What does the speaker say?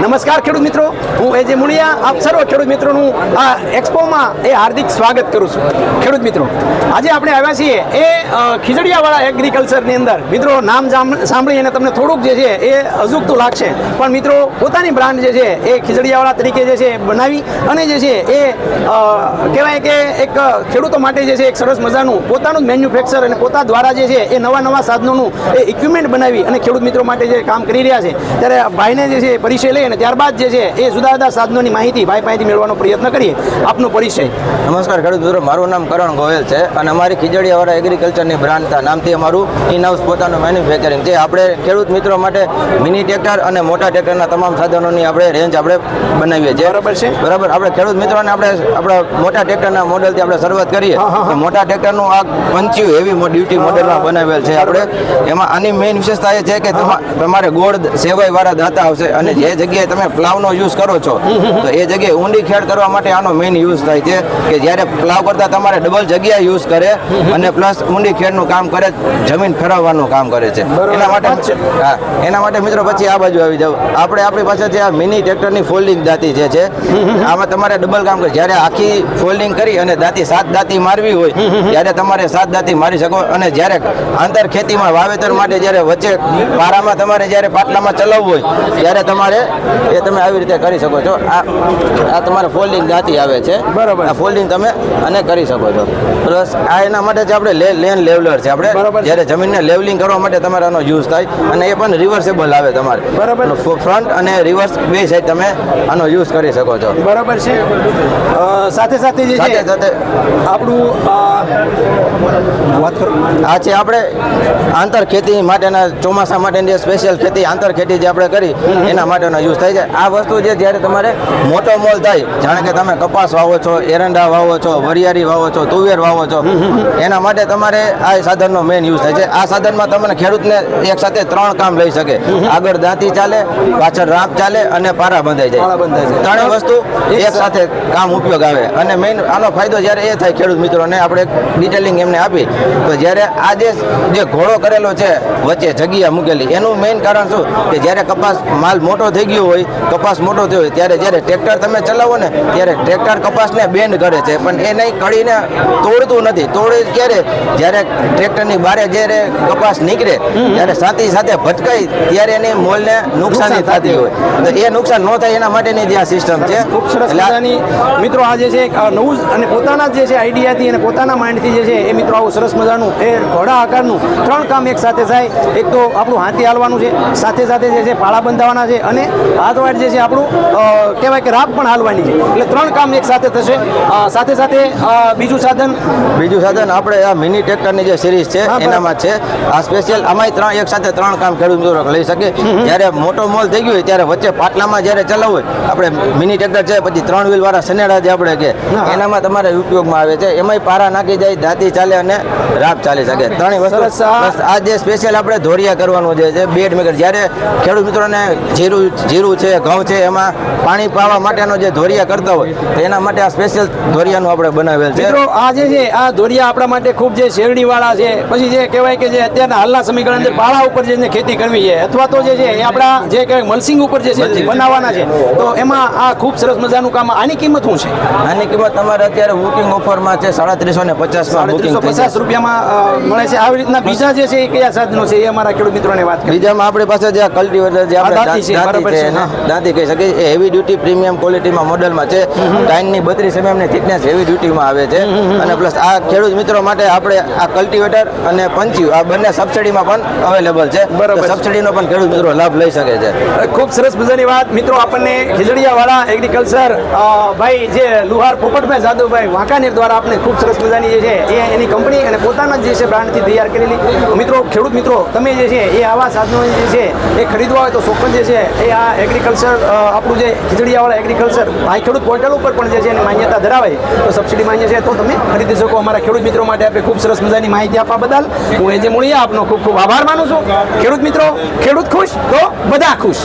નમસ્કાર ખેડૂત મિત્રો, હું એજે મુળિયા આપ સર્વ ખેડૂત મિત્રોનું આ એક્સપોમાં હાર્દિક સ્વાગત કરું છું. ખેડૂત મિત્રો, આજે આપણે આવ્યા છીએ એ ખીજડીયાવાળા એગ્રીકલ્ચરની અંદર. મિત્રો, નામ સાંભળી અને તમને થોડુંક જે છે એ અજુગતું લાગશે, પણ મિત્રો પોતાની બ્રાન્ડ જે છે એ ખીજડીયાવાળા તરીકે જે છે બનાવી અને જે છે એ કહેવાય કે એક ખેડૂતો માટે જે છે એક સરસ મજાનું પોતાનું મેન્યુફેક્ચર અને પોતા દ્વારા જે છે એ નવા સાધનોનું એ ઇક્વિપમેન્ટ બનાવી અને ખેડૂત મિત્રો માટે જે કામ કરી રહ્યા છે, ત્યારે ભાઈને જે છે પરિચય લઈ અને ત્યારબાદ જે છે એ જુદા જુદા સાધનોની માહિતી ભાઈ પાસેથી મેળવવાનો પ્રયત્ન કરીએ. આપનો પરિચય. નમસ્કાર ખેડૂત મિત્રો, મારું નામ કરણ ગોયલ છે અને અમારી ખીજડીયાવાળા એગ્રીકલ્ચરની બ્રાન્ડ નામથી અમારું ઇન હાઉસ પોતાનું મેન્યુફેક્ચરિંગ છે. આપણે ખેડૂત મિત્રો માટે મિની ટ્રેક્ટર અને મોટા ટ્રેક્ટરના તમામ સાધનોની આપણે રેન્જ આપણે બનાવીએ છીએ. બરાબર છે. બરાબર. આપણે ખેડૂત મિત્રોને આપણા મોટા ટ્રેક્ટરના મોડલથી આપણે શરૂઆત કરીએ. મોટા ટ્રેક્ટરનું આ 50 હેવી ડ્યુટી મોડલમાં બનાવેલ છે. આપણે એમાં આની મેઇન વિશેષતા એ છે કે તમારે ગોળ સેવાઈ વાળા દાંતા આવશે અને જે જગ્યાએ તમે પ્લાવનો યુઝ કરો છો તો એ જગ્યાએ ઊંડી ખેડ કરવા માટે આનો મેઇન યુઝ થાય છે કે જ્યારે પ્લાવ કરતા તમારે ડબલ જગ્યા યુઝ કરે અને પ્લસ ઊંડી ખેડનું કામ કરે, જમીન ફેરવવાનું કામ કરે છે. એના માટે મિત્રો પછી આ બાજુ આવી જાવ. આપણી પાસે જે આ મિની ટ્રેક્ટરની ફોલ્ડિંગ દાંતી જે છે, આમાં તમારે ડબલ કામ કરે. જ્યારે આખી ફોલ્ડિંગ કરી અને દાંતી 7 દાંતી મારવી હોય ત્યારે તમારે 7 દાંતી મારી શકો. અને જ્યારે આંતર ખેતીમાં વાવેતર માટે જ્યારે વચ્ચે પારામાં તમારે જ્યારે પાટલામાં ચલાવવું હોય ત્યારે તમારે એ તમે આવી રીતે કરી શકો છો. આ તમારે ફોલ્ડિંગ દાંતી આવે છે. બરાબર. આ ફોલ્ડિંગ તમે અને કરી શકો છો. પ્લસ આ એના માટે જે આપણે લેન લેવલર છે. આપણે જ્યારે જમીનને લેવલિંગ કરવા માટે તમારે આનો યુઝ થાય અને એ પણ રિવર્સેબલ આવે તમારે. બરાબર. ફ્રન્ટ અને રિવર્સ બે સાઈડ તમે આનો યુઝ કરી શકો છો. બરાબર છે. સાથે સાથે જે છે આપણું વાત કરો આ છે આપણે આંતર ખેતી માટેના ચોમાસા માટેની જે સ્પેશિયલ ખેતી આંતર ખેતી જે આપણે કરી એના માટેનો યુઝ થાય છે. આ વસ્તુ જે જ્યારે તમારે મોટો મોલ થાય, જાણે કે તમે કપાસ વાવો છો, એરંડા વાવો છો, વરિયાળી વાવો છો, તુવેર વાવો છો, એના માટે તમારે આ સાધનનો મેઇન યુઝ થાય છે. આ સાધનમાં તમને ખેડૂતને એક સાથે 3 કામ લઈ શકે. આગળ દાંતી ચાલે, પાછળ રાપ ચાલે અને પારા બંધાઈ જાય. ત્રણેય વસ્તુ એક સાથે કામ ઉપયોગ આવે. અને મેઇન આનો ફાયદો જ્યારે એ થાય ખેડૂત મિત્રોને, આપણે ડિટેલિંગ એમને આપી તો જ્યારે આ જે ઘોડો કરેલો છે વચ્ચે જગ્યા મૂકેલી, એનું મેઇન કારણ શું કે જ્યારે કપાસ માલ મોટો થઈ ગયો હોય, કપાસ મોટો થયો હોય ત્યારે જ્યારે ટ્રેક્ટર તમે ચલાવો ને ત્યારે ટ્રેક્ટર કપાસને બેન્ડ કરે છે, પણ એ નહીં કડીને તોડતું નથી. તોડે ક્યારે? જ્યારે ટ્રેક્ટરની બારે જ્યારે કપાસ નીકળે ત્યારે સાથે ભટકાય ત્યારે એની મોલને નુકસાની થતી હોય, તો એ નુકસાન ન થાય એના માટેની જે આ સિસ્ટમ છે. ખૂબ સરસ મજાની મિત્રો આ જે છે નવું અને પોતાના જે છે આઈડિયાથી અને પોતાના માઇન્ડથી જે છે એ મિત્રો આવું સરસ મજાનું એ ઘોડા આકારનું 3 કામ એક સાથે થાય. એક તો આપણું હાથી હાલવાનું છે, સાથે જે છે પાળા બંધાવવાના છે અને હાથવાડ જે છે આપણું કહેવાય કે રાપ પણ હાલવાની છે. એટલે 3 કામ એક સાથે થશે. સાથે બીજું સાધન આપણે આ મિની ટ્રેક્ટરની જે સિરીઝ છે એનામાં છે. આ સ્પેશિયલ આમાંય એક સાથે 3 કામ ખેડૂત મિત્રો લઈ શકે. જ્યારે મોટો મોલ થઈ ગયો હોય ત્યારે વચ્ચે પાટલામાં જ્યારે ચલાવવું હોય, આપણે મિની ટ્રેક્ટર છે, પછી 3 વ્હીલ વાળા સનેડા જે આપણે કે એનામાં તમારે ઉપયોગમાં આવે છે. એમાંય પારા નાખી જાય, દાંતી ચાલે અને રાપ ચાલી શકે. 3 વસ્તુ. આ જે સ્પેશિયલ આપણે ધોરિયા કરવાનું જે છે બેડ મેકર, જ્યારે ખેડૂત મિત્રોને જીરું છે, ઘઉં છે, એમાં પાણી પાવા માટેનો જે ધોરિયા કરતા હોય તો એના માટે આ સ્પેશિયલ ધોરિયાનું આપણે બનાવેલ છે. મિત્રો આ જે છે આ ધોરિયા આપણા માટે ખૂબ જે શેરડી વાળા છે. પછી જે કહેવાય કે જે અત્યારના હાલના સમયગાળા અંદર પાળા ઉપર જે ખેતી કરવી છે અથવા તો જે છે એ આપણા જે કહેવાય મલ્સિંગ ઉપર જે છે બનાવવાના છે, તો એમાં આ ખૂબ સરસ મજાનું કામ. આની કિંમત શું છે? આની કિંમત તમારે અત્યારે બુકિંગ ઓફરમાં છે 350 બુકિંગ 350 રૂપિયામાં મળે છે. આવી રીતના બીજા જે છે એ કયા સાધનો છે એ અમારા ખેડૂત મિત્રોને વાત કરી. બીજામાં આપણી પાસે જે કલ્ટિવેટર જે આપણે દાંતી કહી શકીએ, એ હેવી ડ્યુટી પ્રીમિયમ ક્વોલિટીમાં મોડલમાં છે. ટાઈનની 32 mm ની થિકનેસ હેવી ડ્યુટીમાં આવે છે. અને પ્લસ આ ખેડૂત મિત્રો માટે આપણે આ કલ્ટિવેટર અને પંચ્યું આ બંને સબસિડીમાં પણ અવેલેબલ છે. સબસિડીનો પણ ખેડૂત મિત્રો લાભ લઈ શકે છે. ખૂબ સરસ મજાની વાત. મિત્રો આપણને ખીજડીયાવાળા એગ્રીકલ્ચર ભાઈ જે લુહાર પોપટભાઈ જાદવભાઈ વાંકાનેર દ્વારા આપણે ખૂબ સરસ મજાની જે છે એ એની કંપની અને પોતાના જે છે બ્રાન્ડથી તૈયાર કરેલી. મિત્રો ખેડૂત મિત્રો તમે જે છે એ આવા સાધનો જે છે એ ખરીદવા હોય તો ચોક્કસ જે છે એ આ એગ્રીકલ્ચર આપણું જે ખીજડીયાવાળા એગ્રીકલ્ચર ભાઈ ખેડૂત પોર્ટલ ઉપર પણ જે છે એની માન્યતા ધરાવે તો સબસિડી માન્ય છે તો તમે ખરીદી શકો. અમારા ખેડૂત મિત્રો માટે આપણે ખૂબ સરસ મજાની માહિતી આપવા બદલ હું એજે મુળિયા આપનો ખૂબ આભાર માનું છું. ખેડૂત મિત્રો, ખેડૂત ખુશ તો બધા ખુશ.